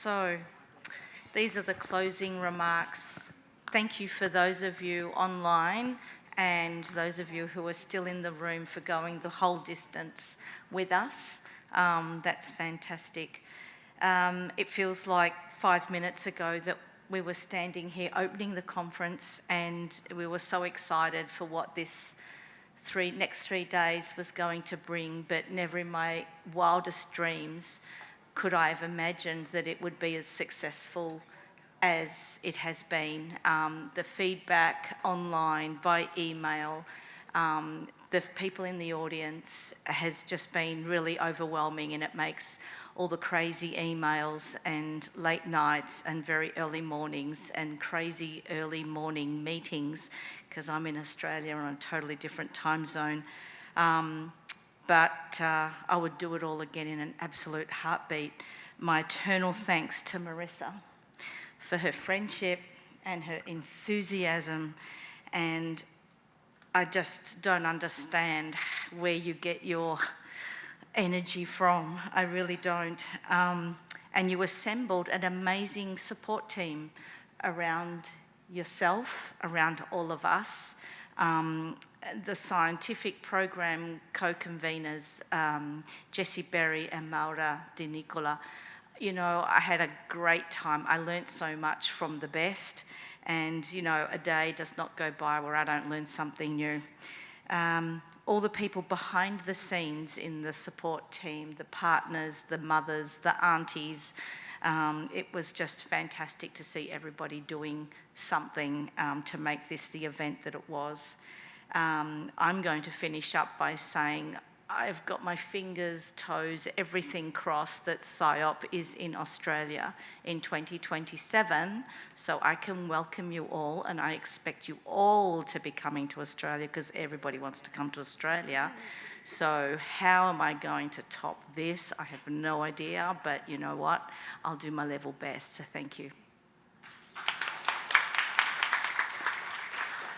So, these are the closing remarks. Thank you for those of you online and those of you who are still in the room for going the whole distance with us. That's fantastic. It feels like 5 minutes ago that we were standing here opening the conference, and we were so excited for what this next 3 days was going to bring, but never in my wildest dreams could I have imagined that it would be as successful as it has been. The feedback online, by email, the people in the audience has just been really overwhelming, and it makes all the crazy emails and late nights and very early mornings and crazy early morning meetings, because I'm in Australia on a totally different time zone. But I would do it all again in an absolute heartbeat. My eternal thanks to Marissa for her friendship and her enthusiasm, and I just don't understand where you get your energy from. I really don't. And you assembled an amazing support team around yourself, around all of us. The scientific program co-conveners, Jessie Berry and Maura Di Nicola. You know, I had a great time. I learnt so much from the best, and you know, a day does not go by where I don't learn something new. All the people behind the scenes in the support team, the partners, the mothers, the aunties, it was just fantastic to see everybody doing something to make this the event that it was. I'm going to finish up by saying I've got my fingers, toes, everything crossed that PSYOP is in Australia in 2027, so I can welcome you all, and I expect you all to be coming to Australia because everybody wants to come to Australia. So how am I going to top this? I have no idea, but you know what? I'll do my level best, so thank you.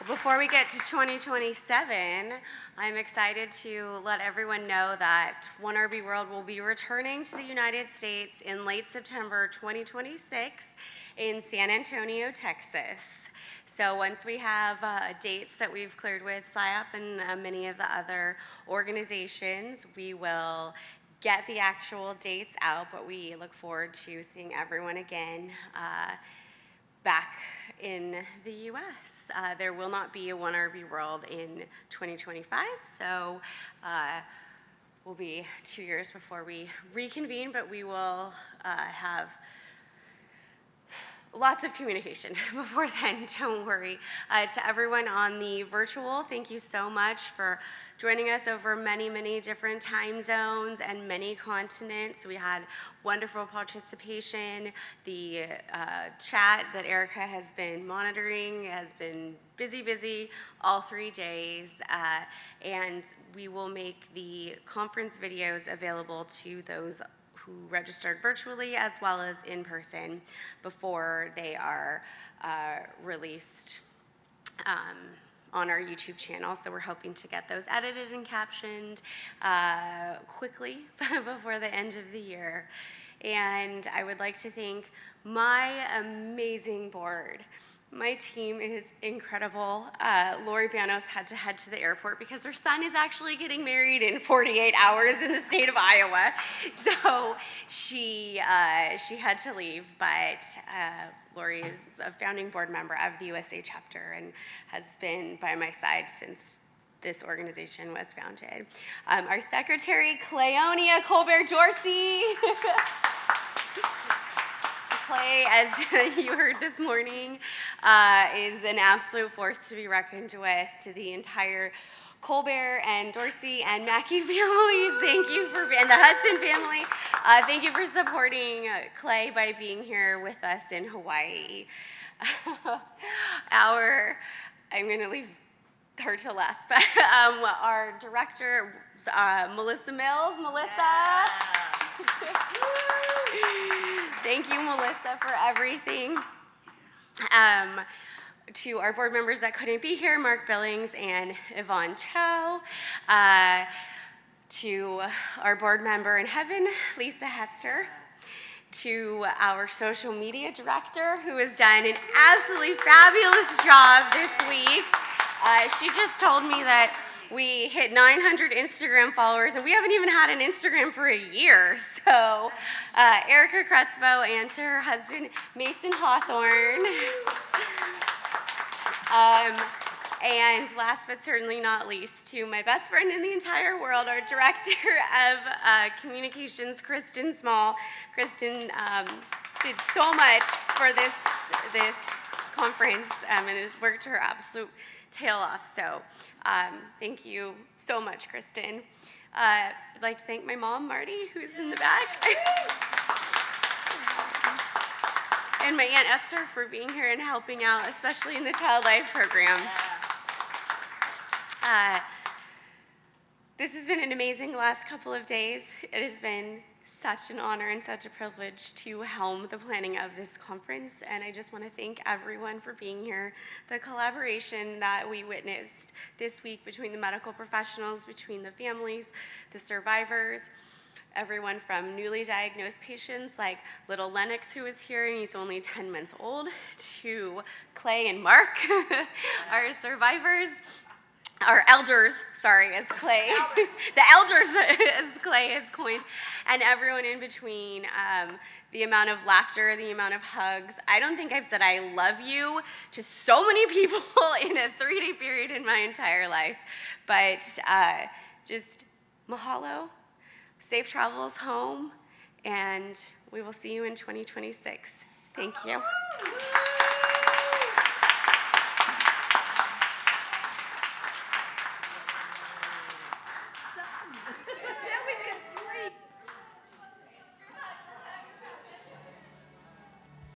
Before we get to 2027, I'm excited to let everyone know that One RB World will be returning to the United States in late September 2026 in San Antonio, Texas. So once we have dates that we've cleared with PSYOP and many of the other organizations, we will get the actual dates out, but we look forward to seeing everyone again back in the U.S. There will not be a One RB World in 2025, so we'll be 2 years before we reconvene, but we will have lots of communication before then, don't worry. To everyone on the virtual, thank you so much for joining us over many, many different time zones and many continents. We had wonderful participation. The chat that Erica has been monitoring has been busy all 3 days, and we will make the conference videos available to those who registered virtually as well as in person before they are released on our YouTube channel. So we're hoping to get those edited and captioned quickly before the end of the year. And I would like to thank my amazing board. My team is incredible. Lori Banos had to head to the airport because her son is actually getting married in 48 hours in the state of Iowa. So she had to leave, but Lori is a founding board member of the USA chapter and has been by my side since this organization was founded. Our secretary, Cleonia Colbert-Dorsey. Clay, as you heard this morning, is an absolute force to be reckoned with. To the entire Colbert and Dorsey and Mackey families, thank you for, and the Hudson family, thank you for supporting Clay by being here with us in Hawaii. I'm going to leave her to last, but our director, Melissa Mills. Melissa. Thank you, Melissa, for everything. To our board members that couldn't be here, Mark Billings and Yvonne Chow. To our board member in heaven, Lisa Hester. to our social media director, who has done an absolutely fabulous job this week. She just told me that we hit 900 Instagram followers, and we haven't even had an Instagram for a year. So Erica Crespo and to her husband, Mason Hawthorne. And last but certainly not least, to my best friend in the entire world, our Director of Communications, Kristen Small. Kristen did so much for this conference and has worked her absolute tail off. So thank you so much, Kristen. I'd like to thank my mom, Marty, who's in the back. And my Aunt Esther for being here and helping out, especially in the Child Life program. This has been an amazing last couple of days. It has been such an honor and such a privilege to helm the planning of this conference, and I just want to thank everyone for being here. The collaboration that we witnessed this week between the medical professionals, between the families, the survivors, everyone from newly diagnosed patients like little Lennox, who is here and he's only 10 months old, to Clay and Mark, our survivors. Our elders, sorry, as Clay, the elders, as Clay has coined, and everyone in between, the amount of laughter, the amount of hugs. I don't think I've said I love you to so many people in a 3-day period in my entire life, but just mahalo, safe travels home, and we will see you in 2026. Thank you.